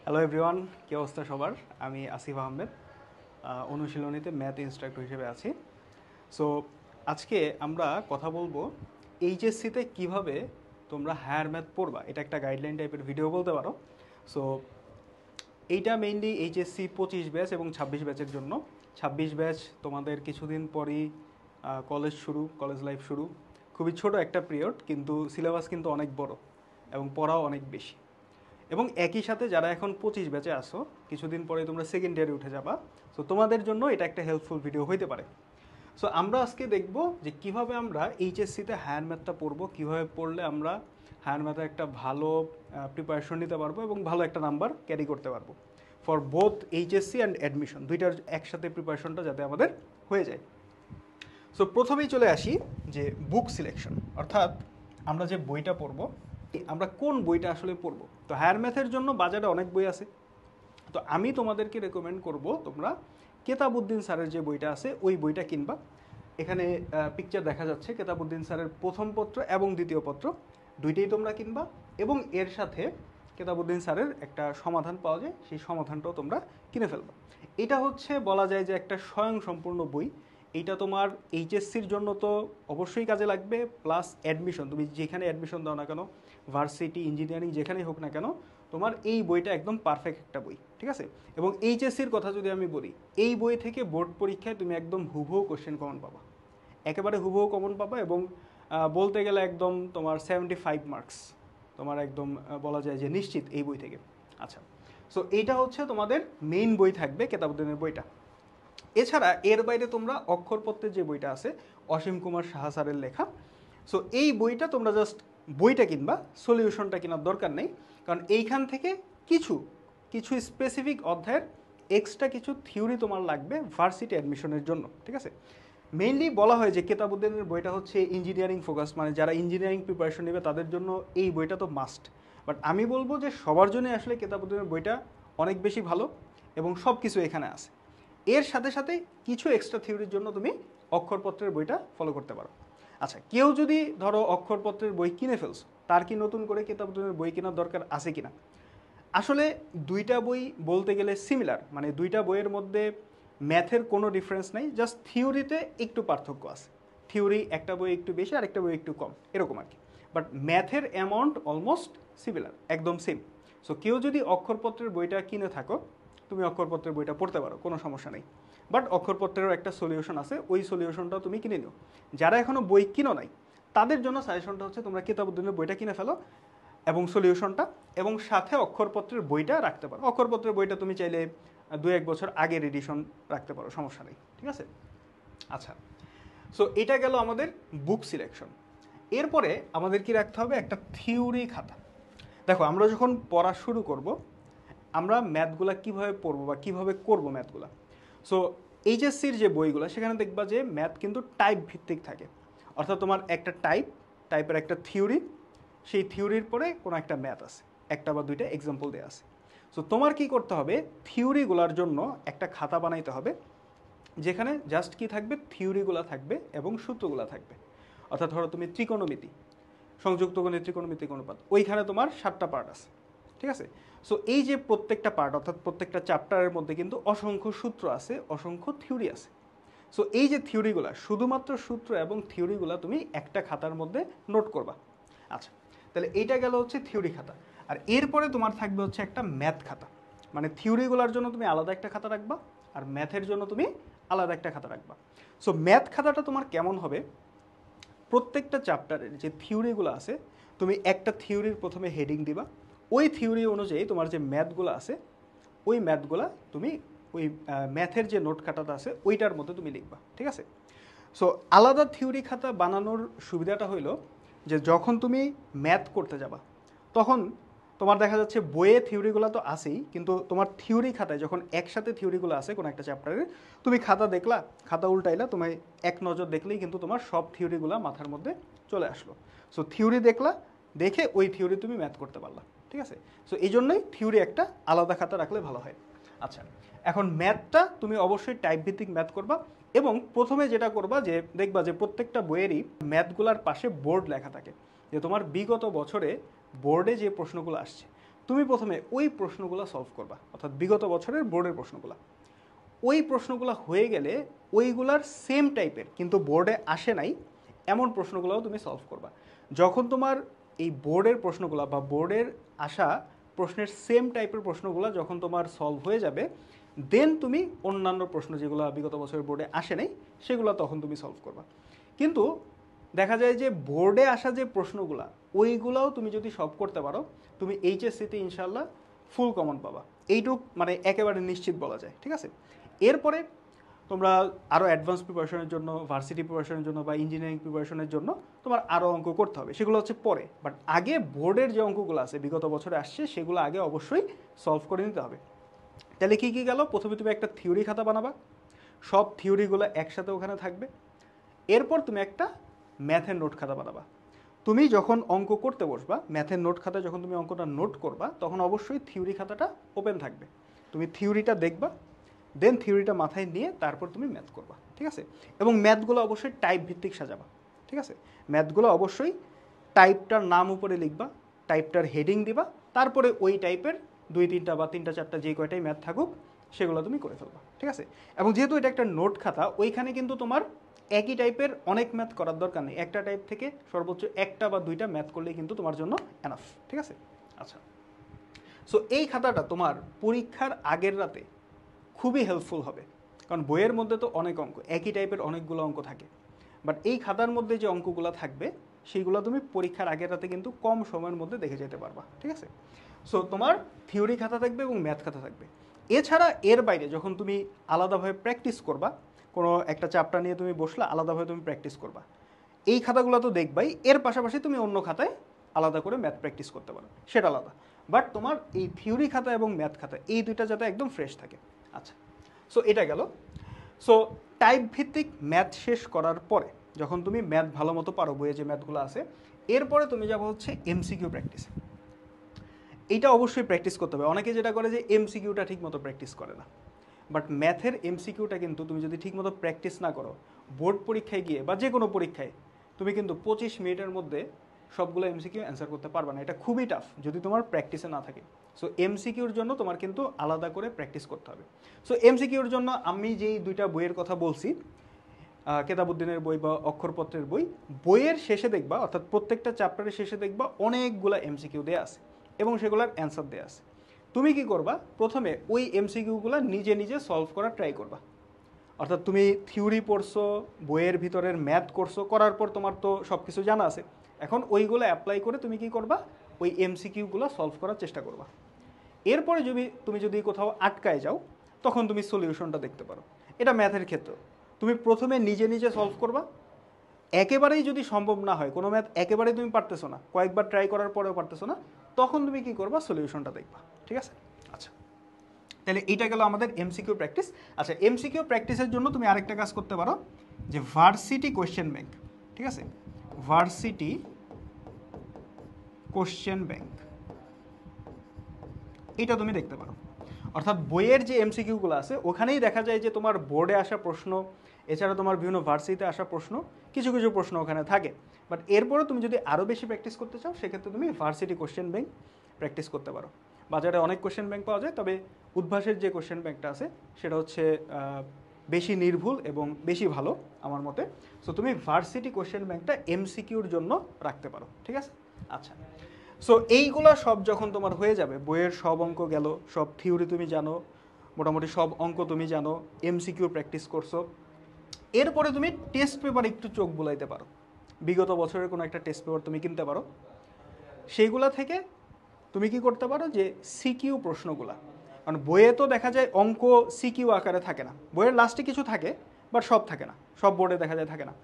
Hello everyone, কী অবস্থা সবার? আমি আসিফ আহমেদ, অনুশীলনীতে ম্যাথ ইনস্ট্রাক্টর হিসেবে আছি। সো আজকে আমরা কথা বলবো এইচএসসিতে কিভাবে তোমরা হায়ার ম্যাথ পড়বা। এটা একটা গাইডলাইন টাইপের ভিডিও বলতে পারো। সো এইটা মেইনলি এইচএসসি 25 ব্যাচ এবং 26 ব্যাচের জন্য। 26 ব্যাচ তোমাদের কিছুদিন পরই কলেজ লাইফ শুরু। খুবই ছোট একটা পিরিয়ড, কিন্তু সিলেবাস কিন্তু অনেক বড় এবং পড়াও অনেক বেশি। এবং একই সাথে যারা এখন 25 ব্যাচে আসো, কিছুদিন পরে তোমরা সেকেন্ড ইয়ারে উঠে যাবা। সো তোমাদের জন্য এটা একটা হেল্পফুল ভিডিও হইতে পারে। সো আমরা আজকে দেখব যে কিভাবে আমরা এইচএসসিতে হায়ার ম্যাথটা পড়বো, কিভাবে পড়লে আমরা হায়ার ম্যাথে একটা ভালো প্রিপারেশন নিতে পারবো এবং ভালো একটা নাম্বার ক্যারি করতে পারবো for both HSC and admission, দুইটার একসাথে প্রিপারেশনটা যাতে আমাদের হয়ে যায়। সো প্রথমেই চলে আসি যে বুক সিলেকশন, অর্থাৎ আমরা যে বইটা পড়বো, আমরা কোন বইটা আসলে পড়বো। তো হায়ার ম্যাথের জন্য বাজারে অনেক বই আছে। তো আমি তোমাদেরকে রেকমেন্ড করব তোমরা কেতাবউদ্দিন স্যারের যে বইটা আছে ওই বইটা কিনবা। এখানে পিকচার দেখা যাচ্ছে কেতাবউদ্দিন স্যারের প্রথম পত্র এবং দ্বিতীয় পত্র দুইটাই তোমরা কিনবা, এবং এর সাথে কেতাবউদ্দিন স্যারের একটা সমাধান পাওয়া যায়, সেই সমাধানটাও তোমরা কিনে ফেলবা। এটা হচ্ছে বলা যায় যে একটা স্বয়ংসম্পূর্ণ বই। এইটা তোমার এইচএসসির জন্য তো অবশ্যই কাজে লাগবে, প্লাস অ্যাডমিশন, তুমি যেখানে অ্যাডমিশন দাও না কেন, ভার্সিটি, ইঞ্জিনিয়ারিং যেখানেই হোক না কেন, তোমার এই বইটা একদম পারফেক্ট একটা বই, ঠিক আছে। এবং এইচএসসির কথা যদি আমি বলি, এই বই থেকে বোর্ড পরীক্ষায় তুমি একদম হুবহু কোশ্চেন কমন পাবা, একেবারে হুবহু কমন পাবা। এবং বলতে গেলে একদম তোমার 75 মার্কস তোমার একদম বলা যায় যে নিশ্চিত এই বই থেকে। আচ্ছা, সো এইটা হচ্ছে তোমাদের মেইন বই থাকবে, কেতাবউদ্দিনের বইটা। এছাড়া এর বাইরে তোমরা অক্ষরপত্রের যে বইটা আছে, অসীম কুমার সাহা স্যারের লেখা, সো এই বইটা তোমরা জাস্ট বইটা কিনবা, সলিউশনটা কেনার দরকার নেই। কারণ এইখান থেকে কিছু কিছু স্পেসিফিক অধ্যায়ের এক্সট্রা কিছু থিওরি তোমার লাগবে ভার্সিটি অ্যাডমিশনের জন্য, ঠিক আছে। মেইনলি বলা হয় যে কেতাবউদ্দিনের বইটা হচ্ছে ইঞ্জিনিয়ারিং ফোকাস, মানে যারা ইঞ্জিনিয়ারিং প্রিপারেশন নেবে তাদের জন্য এই বইটা তো মাস্ট। বাট আমি বলবো যে সবার জন্যই আসলে কেতাবউদ্দিনের বইটা অনেক বেশি ভালো, এবং সব কিছু এখানে আছে। এর সাথে সাথে কিছু এক্সট্রা থিওরির জন্য তুমি অক্ষরপত্রের বইটা ফলো করতে পারো। আচ্ছা, কেউ যদি ধরো অক্ষরপত্রের বই কিনে ফেলছো, তার কি নতুন করে কেতাবউদ্দিনের বই কেনার দরকার আছে কিনা? আসলে দুইটা বই বলতে গেলে সিমিলার, মানে দুইটা বইয়ের মধ্যে ম্যাথের কোনো ডিফারেন্স নেই, জাস্ট থিওরিতে একটু পার্থক্য আছে। থিওরি একটা বই একটু বেশি আর একটা বই একটু কম, এরকম আর কি। বাট ম্যাথের অ্যামাউন্ট অলমোস্ট সিমিলার, একদম সেম। সো কেউ যদি অক্ষরপত্রের বইটা কিনে থাকো, তুমি অক্ষরপত্রের বইটা পড়তে পারো, কোনো সমস্যা নেই। বাট অক্ষরপত্রেরও একটা সলিউশন আছে, ওই সলিউশনটাও তুমি কিনে নিও। যারা এখনও বই কিনো নাই, তাদের জন্য সাজেশনটা হচ্ছে তোমরা কেতাবউদ্দিনের বইটা কিনে ফেলো এবং সলিউশনটা, এবং সাথে অক্ষরপত্রের বইটা রাখতে পারো। অক্ষরপত্রের বইটা তুমি চাইলে 2-1 বছর আগের এডিশন রাখতে পারো, সমস্যা নেই, ঠিক আছে। আচ্ছা, সো এটা গেল আমাদের বুক সিলেকশন। এরপরে আমাদের কি রাখতে হবে? একটা থিওরি খাতা। দেখো, আমরা যখন পড়া শুরু করব, আমরা ম্যাথগুলা কিভাবে পড়বো বা কিভাবে করব ম্যাথগুলা। সো এইচএসসির যে বইগুলো, সেখানে দেখবা যে ম্যাথ কিন্তু টাইপ ভিত্তিক থাকে। অর্থাৎ তোমার একটা টাইপের একটা থিওরি, সেই থিওরির পরে কোনো একটা ম্যাথ আছে, একটা বা দুইটা এক্সাম্পল দেওয়া আছে। সো তোমার কি করতে হবে? থিওরিগুলোর জন্য একটা খাতা বানাইতে হবে, যেখানে জাস্ট কি থাকবে? থিওরিগুলো থাকবে এবং সূত্রগুলো থাকবে। অর্থাৎ ধরো তুমি ত্রিকোণমিতি, সংযুক্ত গণিত, ত্রিকোণমিতিক অনুপাত, ওইখানে তোমার 7টা পার্ট আছে, ঠিক আছে। সো এই যে প্রত্যেকটা পার্ট, অর্থাৎ প্রত্যেকটা চ্যাপ্টারের মধ্যে কিন্তু অসংখ্য সূত্র আছে, অসংখ্য থিওরি আছে। সো এই যে থিওরিগুলো, শুধুমাত্র সূত্র এবং থিওরিগুলো তুমি একটা খাতার মধ্যে নোট করবা। আচ্ছা, তাহলে এইটা গেল হচ্ছে থিওরি খাতা। আর এরপরে তোমার থাকবে হচ্ছে একটা ম্যাথ খাতা। মানে থিওরিগুলোর জন্য তুমি আলাদা একটা খাতা রাখবা, আর ম্যাথের জন্য তুমি আলাদা একটা খাতা রাখবা। সো ম্যাথ খাতাটা তোমার কেমন হবে? প্রত্যেকটা চ্যাপ্টারের যে থিওরিগুলো আছে, তুমি একটা থিওরির প্রথমে হেডিং দিবা, ওই থিওরি অনুযায়ী তোমার যে ম্যাথগুলো আছে, ওই ম্যাথগুলা তুমি ওই ম্যাথের যে নোট খাতাটা আছে ওইটার মধ্যে তুমি লিখবা, ঠিক আছে। সো আলাদা থিওরি খাতা বানানোর সুবিধাটা হইলো যে যখন তুমি ম্যাথ করতে যাবা, তখন তোমার দেখা যাচ্ছে বইয়ে থিওরিগুলো তো আসেই, কিন্তু তোমার থিওরি খাতায় যখন একসাথে থিওরিগুলো আসে কোনো একটা চ্যাপ্টারের, তুমি খাতা দেখলা, খাতা উল্টাইলা, তুমি এক নজর দেখলেই কিন্তু তোমার সব থিওরিগুলো মাথার মধ্যে চলে আসলো। সো থিওরি দেখলা, দেখে ওই থিওরি তুমি ম্যাথ করতে পারলা, ঠিক আছে। সো এই জন্যই থিওরি একটা আলাদা খাতা রাখলে ভালো হয়। আচ্ছা, এখন ম্যাথটা তুমি অবশ্যই টাইপ ভিত্তিক ম্যাথ করবা, এবং প্রথমে যেটা করবা যে দেখবা যে প্রত্যেকটা বইয়েরই ম্যাথগুলার পাশে বোর্ড লেখা থাকে, যে তোমার বিগত বছরে বোর্ডে যে প্রশ্নগুলো আসছে। তুমি প্রথমে ওই প্রশ্নগুলো সলভ করবা, অর্থাৎ বিগত বছরের বোর্ডের প্রশ্নগুলো। ওই প্রশ্নগুলো হয়ে গেলে ওইগুলার সেম টাইপের কিন্তু বোর্ডে আসে নাই এমন প্রশ্নগুলোও তুমি সলভ করবা। যখন তোমার এই বোর্ডের প্রশ্নগুলো বা বোর্ডের আসা প্রশ্নের সেম টাইপের প্রশ্নগুলো যখন তোমার সলভ হয়ে যাবে, দেন তুমি অন্যান্য প্রশ্ন যেগুলো বিগত বছরের বোর্ডে আসে নাই সেগুলো তখন তুমি সলভ করবা। কিন্তু দেখা যায় যে বোর্ডে আসা যে প্রশ্নগুলো ওইগুলোও তুমি যদি সলভ করতে পারো, তুমি এইচএসসিতে ইনশাল্লাহ ফুল কমন পাবা, এইটুক মানে একেবারে নিশ্চিত বলা যায়। ঠিক আছে, এরপরে তোমরা আরও অ্যাডভান্স প্রিপারেশনের জন্য, ভার্সিটি প্রিপারেশনের জন্য বা ইঞ্জিনিয়ারিং প্রিপারেশনের জন্য তোমার আরও অঙ্ক করতে হবে, সেগুলো হচ্ছে পরে। বাট আগে বোর্ডের যে অঙ্কগুলো আছে বিগত বছরে আসছে সেগুলো আগে অবশ্যই সলভ করে নিতে হবে। তাহলে কী কী গেল? প্রথমে তুমি একটা থিওরি খাতা বানাবা, সব থিওরিগুলো একসাথে ওখানে থাকবে। এরপর তুমি একটা ম্যাথের নোট খাতা বানাবা। তুমি যখন অঙ্ক করতে বসবা, ম্যাথের নোট খাতায় যখন তুমি অঙ্কটা নোট করবা, তখন অবশ্যই থিওরি খাতাটা ওপেন থাকবে। তুমি থিওরিটা দেখবা, দেন থিওরিটা মাথায় নিয়ে তারপর তুমি ম্যাথ করবা। ঠিক আছে, এবং ম্যাথগুলো অবশ্যই টাইপ ভিত্তিক সাজাবা। ঠিক আছে, ম্যাথগুলো অবশ্যই টাইপটার নাম উপরে লিখবা, টাইপটার হেডিং দিবা, তারপরে ওই টাইপের 2-3টা বা 3-4টা যে কয়টাই ম্যাথ থাকুক সেগুলো তুমি করে ফেলবা। ঠিক আছে, এবং যেহেতু এটা একটা নোট খাতা, ওইখানে কিন্তু তোমার একই টাইপের অনেক ম্যাথ করার দরকার নেই, একটা টাইপ থেকে সর্বোচ্চ 1টা বা 2টা ম্যাথ করলেই কিন্তু তোমার জন্য এনাফ। ঠিক আছে, আচ্ছা। সো এই খাতাটা তোমার পরীক্ষার আগের রাতে খুবই হেল্পফুল হবে, কারণ বইয়ের মধ্যে তো অনেক অঙ্ক, একই টাইপের অনেকগুলো অঙ্ক থাকে, বাট এই খাতার মধ্যে যে অঙ্কগুলো থাকবে সেইগুলো তুমি পরীক্ষার আগের রাতে কিন্তু কম সময়ের মধ্যে দেখে যেতে পারবা। ঠিক আছে, সো তোমার থিওরি খাতা থাকবে এবং ম্যাথ খাতা থাকবে। এছাড়া এর বাইরে যখন তুমি আলাদাভাবে প্র্যাকটিস করবা, কোনো একটা চ্যাপ্টার নিয়ে তুমি বসলা, আলাদাভাবে তুমি প্র্যাকটিস করবা, এই খাতাগুলো তো দেখবাই, এর পাশাপাশি তুমি অন্য খাতায় আলাদা করে ম্যাথ প্র্যাকটিস করতে পারো, সেটা আলাদা। বাট তোমার এই থিওরি খাতা এবং ম্যাথ খাতা এই দুইটা যাতে একদম ফ্রেশ থাকে। আচ্ছা, সো এটা গেল। সো টাইপ ভিত্তিক ম্যাথ শেষ করার পরে যখন তুমি ম্যাথ ভালো মতো পারো, বইয়ে যে ম্যাথগুলো আছে, এরপরে তুমি যাবো হচ্ছে এমসিকিউ প্র্যাকটিস। এইটা অবশ্যই প্র্যাকটিস করতে হবে। অনেকে যেটা করে যে এমসিকিউটা ঠিক মতো প্র্যাকটিস করে না, বাট ম্যাথের এমসিকিউটা কিন্তু তুমি যদি ঠিক মতো প্র্যাকটিস না করো, বোর্ড পরীক্ষায় গিয়ে বা যে কোনো পরীক্ষায় তুমি কিন্তু 25 মিনিটের মধ্যে সবগুলো এমসিকিউ অ্যান্সার করতে পারবে না। এটা খুবই টাফ যদি তোমার প্র্যাকটিসে না থাকে। সো এমসিকিউর জন্য তোমার কিন্তু আলাদা করে প্র্যাকটিস করতে হবে। সো এমসিকিউর জন্য আমি যেই দুইটা বইয়ের কথা বলছি, কেতাবুদ্দিনের বই বা অক্ষরপত্রের বই, বইয়ের শেষে দেখবা, অর্থাৎ প্রত্যেকটা চ্যাপ্টারের শেষে দেখবা অনেকগুলো এমসিকিউ দেওয়া আছে এবং সেগুলোর অ্যান্সার দেওয়া আছে। তুমি কি করবা? প্রথমে ওই এমসিকিউগুলো নিজে নিজে সলভ করার ট্রাই করবা। অর্থাৎ তুমি থিওরি পড়ছো, বইয়ের ভিতরের ম্যাথ করছো, করার পর তোমার তো সব কিছু জানা আছে, এখন ওইগুলো অ্যাপ্লাই করে তুমি কি করবা? ওই এমসিকিউগুলো সলভ করার চেষ্টা করবা। এরপরে তুমি যদি কোথাও আটকায় যাও, তখন তুমি সলিউশনটা দেখতে পারো। এটা ম্যাথের ক্ষেত্রে তুমি প্রথমে নিজে নিজে সলভ করবা। একেবারেই যদি সম্ভব না হয়, কোনো ম্যাথ একেবারেই তুমি পারতেছো না, কয়েকবার ট্রাই করার পরেও পারতেছো না, তখন তুমি কি করবা? সলিউশনটা দেখবা। ঠিক আছে, আচ্ছা। তাহলে এইটা গেল আমাদের এমসিকিউ প্র্যাকটিস। আচ্ছা, এমসিকিউ প্র্যাকটিসের জন্য তুমি আরেকটা কাজ করতে পারো, যে ভার্সিটি কোশ্চেন ব্যাংক। ঠিক আছে, ভার্সিটি কোশ্চেন ব্যাংক, এটা তুমি দেখতে পারো। অর্থাৎ বইয়ের যে এমসিকিউগুলো আছে ওখানেই দেখা যায় যে তোমার বোর্ডে আসা প্রশ্ন, এছাড়া তোমার বিভিন্ন ভার্সিটিতে আসা প্রশ্ন, কিছু কিছু প্রশ্ন ওখানে থাকে। বাট এরপরে তুমি যদি আরও বেশি প্র্যাকটিস করতে চাও, সেক্ষেত্রে তুমি ভার্সিটি কোশ্চেন ব্যাংক প্র্যাকটিস করতে পারো। বাজারে অনেক কোশ্চেন ব্যাংক পাওয়া যায়, তবে উদ্ভাসের যে কোশ্চেন ব্যাংকটা আছে সেটা হচ্ছে বেশি নির্ভুল এবং বেশি ভালো আমার মতে। সো তুমি ভার্সিটি কোশ্চেন ব্যাংকটা এমসিকিউর জন্য রাখতে পারো। ঠিক আছে, আচ্ছা। সো এইগুলো সব যখন তোমার হয়ে যাবে, বইয়ের সব অঙ্ক গেল, সব থিওরি তুমি জানো, মোটামুটি সব অঙ্ক তুমি জানো, এমসিকিউ প্র্যাকটিস করছো, এরপরে তুমি টেস্ট পেপার একটু চোখ বুলাইতে পারো। বিগত বছরের কোনো একটা টেস্ট পেপার তুমি কিনতে পারো। সেইগুলা থেকে তুমি কি করতে পারো, যে সিকিউ প্রশ্নগুলা, কারণ বইয়ে তো দেখা যায় অঙ্ক সিকিউ আকারে থাকে না, বইয়ের লাস্টে কিছু থাকে, বাট সব থাকে না, সব বোর্ডে দেখা যায় থাকে না।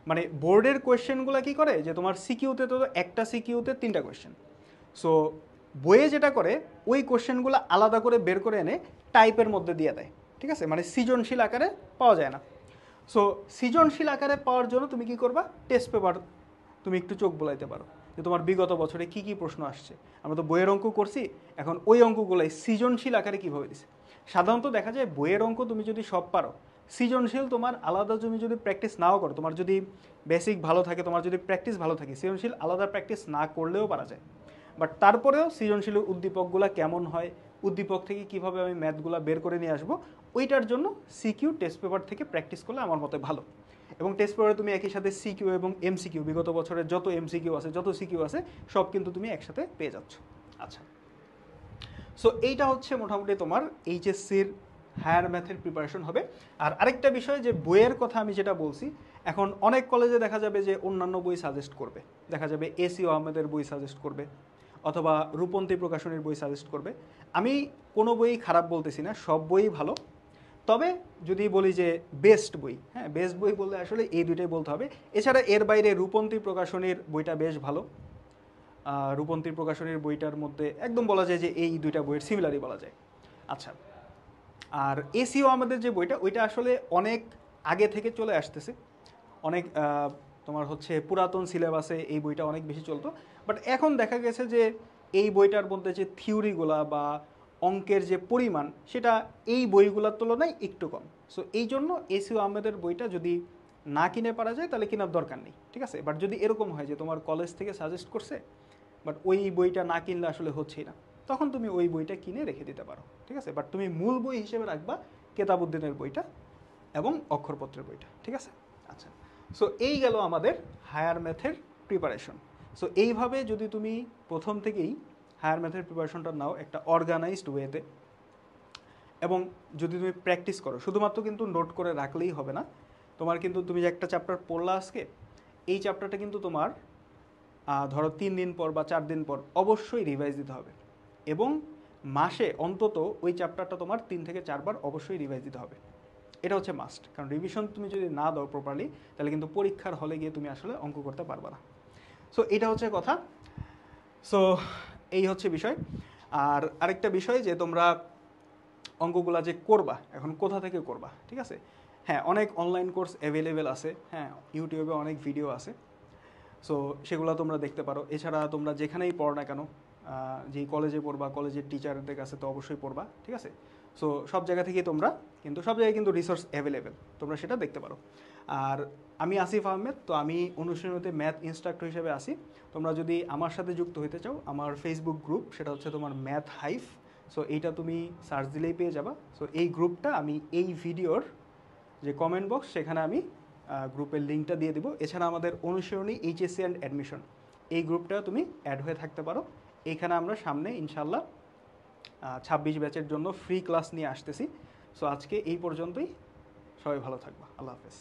মানে বোর্ডের কোয়েশ্চেনগুলো কি করে, যে তোমার সিকিউতে তো একটা সিকিউতে 3টা কোয়েশ্চেন। সো বইয়ে যেটা করে, ওই কোয়েশ্চেনগুলো আলাদা করে বের করে এনে টাইপের মধ্যে দিয়ে দেয়। ঠিক আছে, মানে সৃজনশীল আকারে পাওয়া যায় না। সো সৃজনশীল আকারে পাওয়ার জন্য তুমি কি করবা? টেস্ট পেপার তুমি একটু চোখ বোলাইতে পারো, যে তোমার বিগত বছরে কি কি প্রশ্ন আসছে। আমরা তো বইয়ের অঙ্ক করছি, এখন ওই অঙ্কগুলোই সৃজনশীল আকারে কীভাবে দিছে। সাধারণত দেখা যায় বইয়ের অঙ্ক তুমি যদি সব পারো, সৃজনশীল তোমার আলাদা তুমি যদি প্র্যাকটিস নাও করো, তোমার যদি বেসিক ভালো থাকে, তোমার যদি প্র্যাকটিস ভালো থাকে, সৃজনশীল আলাদা প্র্যাকটিস না করলেও পারা যায়। বাট তারপরেও সৃজনশীল উদ্দীপকগুলো কেমন হয়, উদ্দীপক থেকে কিভাবে আমি ম্যাথগুলো বের করে নিয়ে আসবো, ওইটার জন্য সিকিউ টেস্ট পেপার থেকে প্র্যাকটিস করলে আমার মতে ভালো। এবং টেস্ট পেপারে তুমি একই সাথে সিকিউ এবং এমসিকিউ, বিগত বছরের যত এমসিকিউ আছে, যত সিকিউ আছে, সব কিন্তু তুমি একসাথে পেয়ে যাচ্ছ। আচ্ছা, সো এইটা হচ্ছে মোটামুটি তোমার এইচএসসির হায়ার ম্যাথের প্রিপারেশন হবে। আর আরেকটা বিষয় যে বইয়ের কথা আমি যেটা বলছি, এখন অনেক কলেজে দেখা যাবে যে অন্যান্য বই সাজেস্ট করবে, দেখা যাবে এসিও আহমেদের বই সাজেস্ট করবে, অথবা রূপন্তী প্রকাশনীর বই সাজেস্ট করবে। আমি কোনো বই খারাপ বলতেছি না, সব বই ভালো। তবে যদি বলি যে বেস্ট বই, হ্যাঁ বেস্ট বই বললে আসলে এই দুইটাই বলতে হবে। এছাড়া এর বাইরে রূপন্তী প্রকাশনীর বইটা বেশ ভালো। রূপন্তী প্রকাশনীর বইটার মধ্যে একদম বলা যায় যে এই দুইটা বইয়ের সিমিলারই বলা যায়। আচ্ছা, আর এসিও আমাদের যে বইটা, ওইটা আসলে অনেক আগে থেকে চলে আসতেছে, অনেক তোমার হচ্ছে পুরাতন সিলেবাসে এই বইটা অনেক বেশি চলতো। বাট এখন দেখা গেছে যে এই বইটার মধ্যে যে থিওরিগুলা বা অঙ্কের যে পরিমাণ, সেটা এই বইগুলোর তুলনায় একটু কম। সো এই জন্য এসিও আহমেদের বইটা যদি না কিনে পারা যায় তাহলে কেনার দরকার নেই, ঠিক আছে। বাট যদি এরকম হয় যে তোমার কলেজ থেকে সাজেস্ট করছে, বাট ওই বইটা না কিনলে আসলে হচ্ছেই না, তখন তুমি ওই বইটা কিনে রেখে দিতে পারো, ঠিক আছে। বাট তুমি মূল বই হিসেবে রাখবা কেতাবউদ্দিনের বইটা এবং অক্ষরপত্রের বইটা, ঠিক আছে। আচ্ছা, সো এই গেল আমাদের হায়ার ম্যাথের প্রিপারেশন। সো এইভাবে যদি তুমি প্রথম থেকেই হায়ার ম্যাথের প্রিপারেশনটা নাও একটা অর্গানাইজড ওয়েতে, এবং যদি তুমি প্র্যাকটিস করো, শুধুমাত্র কিন্তু নোট করে রাখলেই হবে না, তোমার কিন্তু তুমি যে একটা চ্যাপ্টার পড়লা আজকে, এই চ্যাপ্টারটা কিন্তু তোমার ধরো 3 দিন পর বা 4 দিন পর অবশ্যই রিভাইজ দিতে হবে। এবং মাসে অন্তত ওই চ্যাপ্টারটা তোমার 3 থেকে 4 বার অবশ্যই রিভাইজ দিতে হবে। এটা হচ্ছে মাস্ট, কারণ রিভিশন তুমি যদি না দাও প্রপারলি, তাহলে কিন্তু পরীক্ষার হলে গিয়ে তুমি আসলে অঙ্ক করতে পারবে না। সো এটা হচ্ছে কথা। সো এই হচ্ছে বিষয়। আর আরেকটা বিষয় যে তোমরা অঙ্কগুলা যে করবা, এখন কোথা থেকে করবা, ঠিক আছে। হ্যাঁ, অনেক অনলাইন কোর্স অ্যাভেলেবেল আছে, হ্যাঁ ইউটিউবে অনেক ভিডিও আছে, সো সেগুলো তোমরা দেখতে পারো। এছাড়া তোমরা যেখানেই পড়ো না কেন, যেই কলেজে পড়বা, কলেজের টিচারদের কাছে তো অবশ্যই পড়বা, ঠিক আছে। সো সব জায়গা থেকেই তোমরা কিন্তু, সব জায়গায় কিন্তু রিসোর্স অ্যাভেলেবেল, তোমরা সেটা দেখতে পারো। আর আমি আসিফ আহমেদ, তো আমি অনুশীলনীতে ম্যাথ ইনস্ট্রাক্টর হিসেবে আসি। তোমরা যদি আমার সাথে যুক্ত হতে চাও, আমার ফেসবুক গ্রুপ, সেটা হচ্ছে তোমার ম্যাথ হাইফ। সো এইটা তুমি সার্চ দিলেই পেয়ে যাবা। সো এই গ্রুপটা আমি এই ভিডিওর যে কমেন্ট বক্স, সেখানে আমি গ্রুপের লিঙ্কটা দিয়ে দিব। এছাড়া আমাদের অনুশীলনী এইচএসসি অ্যান্ড অ্যাডমিশন, এই গ্রুপটা তুমি অ্যাড হয়ে থাকতে পারো। এইখানে আমরা সামনে ইনশাল্লাহ 26 ব্যাচের জন্য ফ্রি ক্লাস নিয়ে আসতেছি। সো আজকে এই পর্যন্তই, সবাই ভালো থাকবা, আল্লাহ হাফেজ।